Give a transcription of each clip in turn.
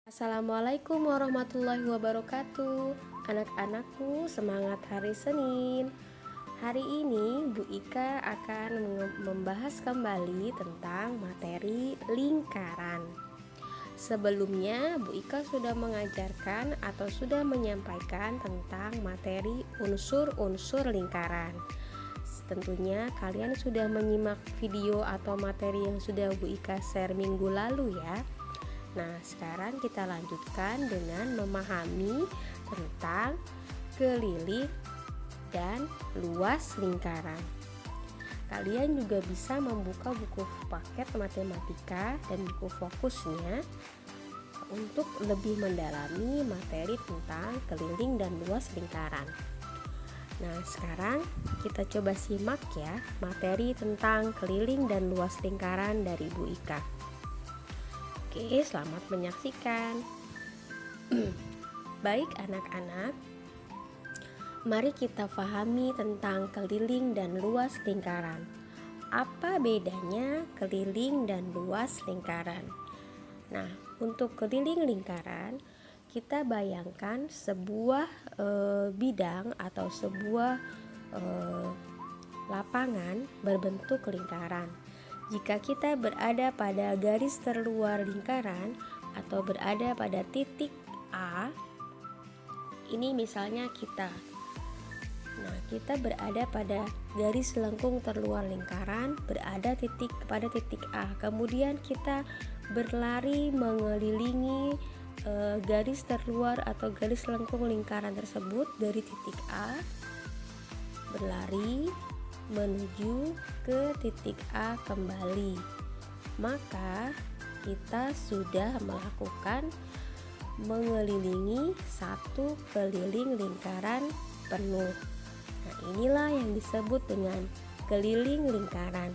Assalamualaikum warahmatullahi wabarakatuh. Anak-anakku, semangat hari Senin. Hari ini Bu Ika akan membahas kembali tentang materi lingkaran. Sebelumnya Bu Ika sudah mengajarkan atau sudah menyampaikan tentang materi unsur-unsur lingkaran. Tentunya kalian sudah menyimak video atau materi yang sudah Bu Ika share minggu lalu ya. Nah, sekarang kita lanjutkan dengan memahami tentang keliling dan luas lingkaran. Kalian juga bisa membuka buku paket matematika dan buku fokusnya untuk lebih mendalami materi tentang keliling dan luas lingkaran. Nah, sekarang kita coba simak ya materi tentang keliling dan luas lingkaran dari Bu Ika. Oke, selamat menyaksikan. Baik anak-anak, mari kita pahami tentang keliling dan luas lingkaran. Apa bedanya keliling dan luas lingkaran? Nah, untuk keliling lingkaran, kita bayangkan sebuah bidang atau sebuah lapangan berbentuk lingkaran. Jika kita berada pada garis terluar lingkaran atau berada pada titik A, ini misalnya kita. Nah, kita berada pada garis lengkung terluar lingkaran, berada pada titik A. Kemudian kita berlari mengelilingi garis terluar atau garis lengkung lingkaran tersebut dari titik A, berlari menuju ke titik A kembali. Maka kita sudah melakukan mengelilingi satu keliling lingkaran penuh. Nah, inilah yang disebut dengan keliling lingkaran.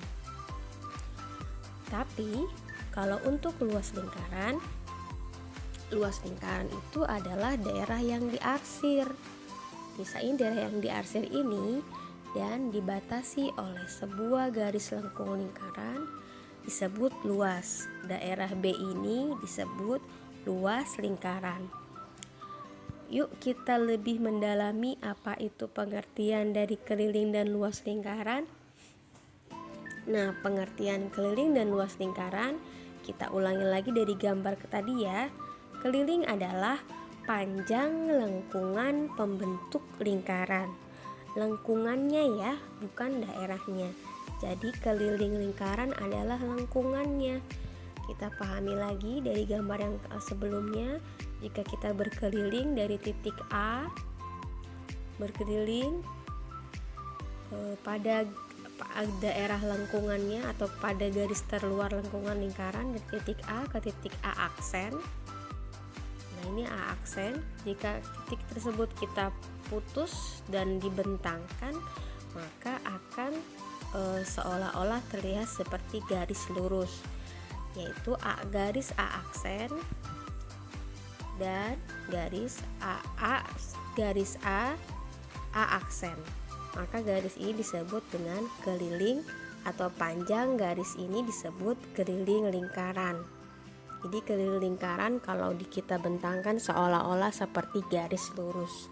Tapi kalau untuk luas lingkaran itu adalah daerah yang diarsir. Misalnya daerah yang diarsir ini dan dibatasi oleh sebuah garis lengkung lingkaran disebut luas. Daerah B ini disebut luas lingkaran. Yuk kita lebih mendalami apa itu pengertian dari keliling dan luas lingkaran. Nah, pengertian keliling dan luas lingkaran kita ulangi lagi dari gambar tadi ya. Keliling adalah panjang lengkungan pembentuk lingkaran. Lengkungannya ya, bukan daerahnya. Jadi keliling lingkaran adalah lengkungannya. Kita pahami lagi dari gambar yang sebelumnya. Jika kita berkeliling dari titik A, berkeliling pada daerah lengkungannya atau pada garis terluar lengkungan lingkaran dari titik A ke titik A aksen. Nah, ini A aksen. Jika titik tersebut kita putus dan dibentangkan, maka akan seolah-olah terlihat seperti garis lurus, yaitu garis A aksen dan garis A aksen. Maka garis ini disebut dengan keliling atau panjang garis ini disebut keliling lingkaran. Jadi keliling lingkaran kalau kita bentangkan seolah-olah seperti garis lurus.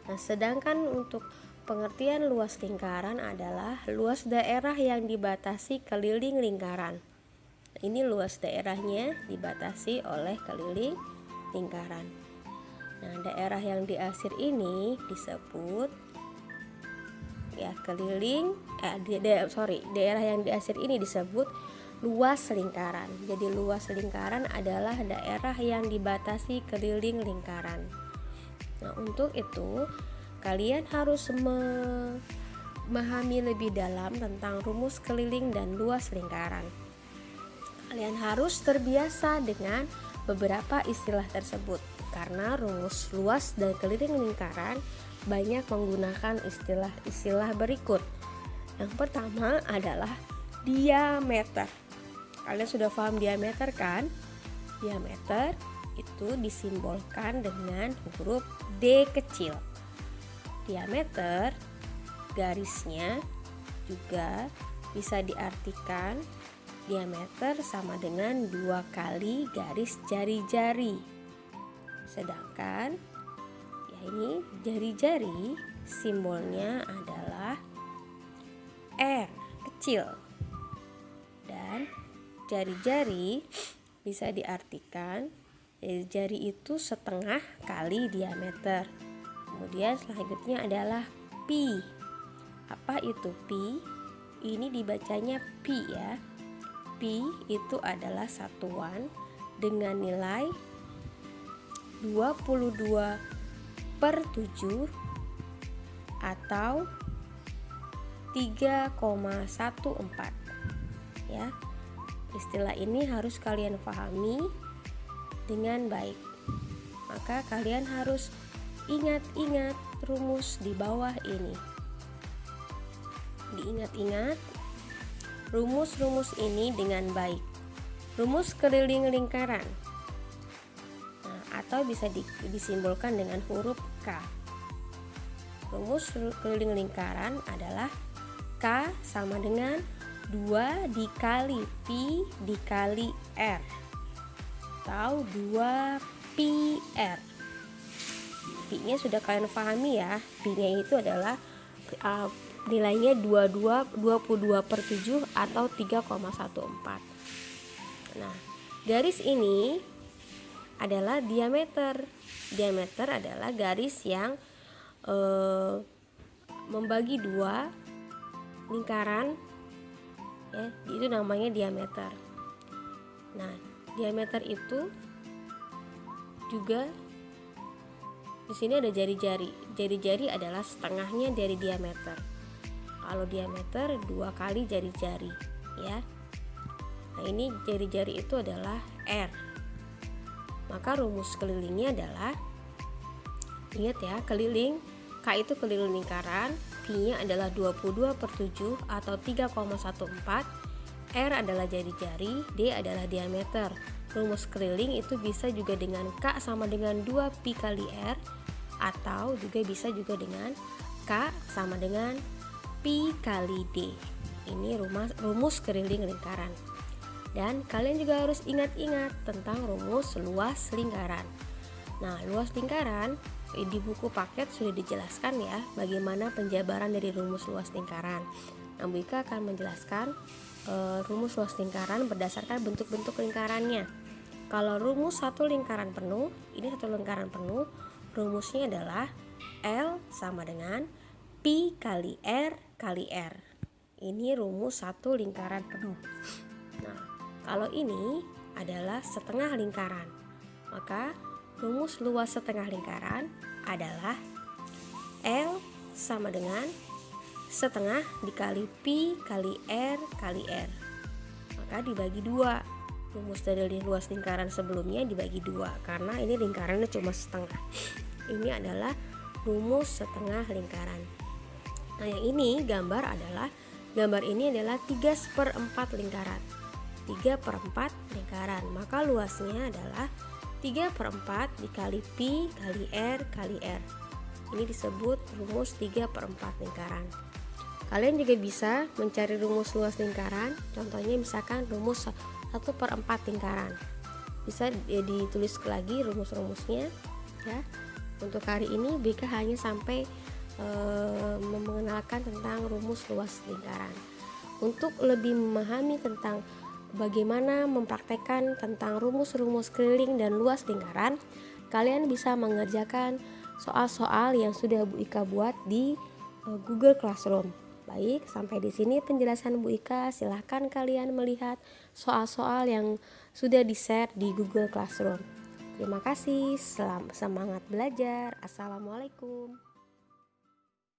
Nah, sedangkan untuk pengertian luas lingkaran adalah luas daerah yang dibatasi keliling lingkaran. Ini luas daerahnya dibatasi oleh keliling lingkaran. Nah, daerah yang diarsir ini disebut ya daerah yang diarsir ini disebut luas lingkaran. Jadi luas lingkaran adalah daerah yang dibatasi keliling lingkaran. Nah, untuk itu kalian harus memahami lebih dalam tentang rumus keliling dan luas lingkaran. Kalian harus terbiasa dengan beberapa istilah tersebut karena rumus luas dan keliling lingkaran banyak menggunakan istilah-istilah berikut. Yang pertama adalah diameter. Kalian sudah paham diameter kan? Diameter itu disimbolkan dengan huruf D kecil. Diameter garisnya juga bisa diartikan diameter sama dengan 2 kali garis jari-jari. Sedangkan ya ini jari-jari simbolnya adalah R kecil. Dan jari-jari bisa diartikan jari itu setengah kali diameter. Kemudian selanjutnya adalah pi. Apa itu pi? Ini dibacanya pi ya. Pi itu adalah satuan dengan nilai 22/7 atau 3,14 ya. Istilah ini harus kalian pahami dengan baik. Maka kalian harus ingat-ingat rumus di bawah ini. Diingat-ingat rumus-rumus ini dengan baik. Rumus keliling lingkaran. Nah, atau bisa disimbolkan dengan huruf K. Rumus keliling lingkaran adalah K sama dengan 2 dikali pi dikali R atau 2 pi R. Pi-nya sudah kalian pahami ya. Pi-nya itu adalah nilainya 22/7 atau 3,14. Nah, garis ini adalah diameter. Diameter adalah garis yang membagi dua lingkaran ya, itu namanya diameter. Nah, diameter itu juga di sini ada jari-jari. Jari-jari adalah setengahnya dari diameter. Kalau diameter 2 kali jari-jari ya. Nah, ini jari-jari itu adalah R. Maka rumus kelilingnya adalah, ingat ya, keliling. K itu keliling lingkaran, Pi-nya adalah 22/7 atau 3,14. R adalah jari-jari, D adalah diameter. Rumus keliling itu bisa juga dengan K sama dengan 2 pi kali R, atau juga bisa juga dengan K sama dengan pi kali D. Ini rumus keliling lingkaran. Dan kalian juga harus ingat-ingat tentang rumus luas lingkaran. Nah, luas lingkaran di buku paket sudah dijelaskan ya bagaimana penjabaran dari rumus luas lingkaran. Nah, Bu Ika akan menjelaskan rumus luas lingkaran berdasarkan bentuk-bentuk lingkarannya. Kalau rumus satu lingkaran penuh, ini satu lingkaran penuh, rumusnya adalah L sama dengan pi kali R kali R. Ini rumus satu lingkaran penuh. Nah, kalau ini adalah setengah lingkaran, maka rumus luas setengah lingkaran adalah L sama dengan setengah dikali pi kali R kali R. Maka dibagi 2. Rumus dari luas lingkaran sebelumnya dibagi 2 karena ini lingkarannya cuma setengah. Ini adalah rumus setengah lingkaran. Nah, yang ini gambar ini adalah 3/4 lingkaran. 3/4 lingkaran. Maka luasnya adalah 3/4 dikali pi kali R kali R. Ini disebut rumus 3/4 lingkaran. Kalian juga bisa mencari rumus luas lingkaran. Contohnya misalkan rumus 1/4 lingkaran. Bisa ditulis lagi rumus-rumusnya ya. Untuk hari ini BK hanya sampai mengenalkan tentang rumus luas lingkaran. Untuk lebih memahami tentang bagaimana mempraktekkan tentang rumus-rumus keliling dan luas lingkaran, kalian bisa mengerjakan soal-soal yang sudah Bu Ika buat di Google Classroom. Baik, sampai di sini penjelasan Bu Ika. Silahkan kalian melihat soal-soal yang sudah di-share di Google Classroom. Terima kasih, semangat belajar. Assalamualaikum.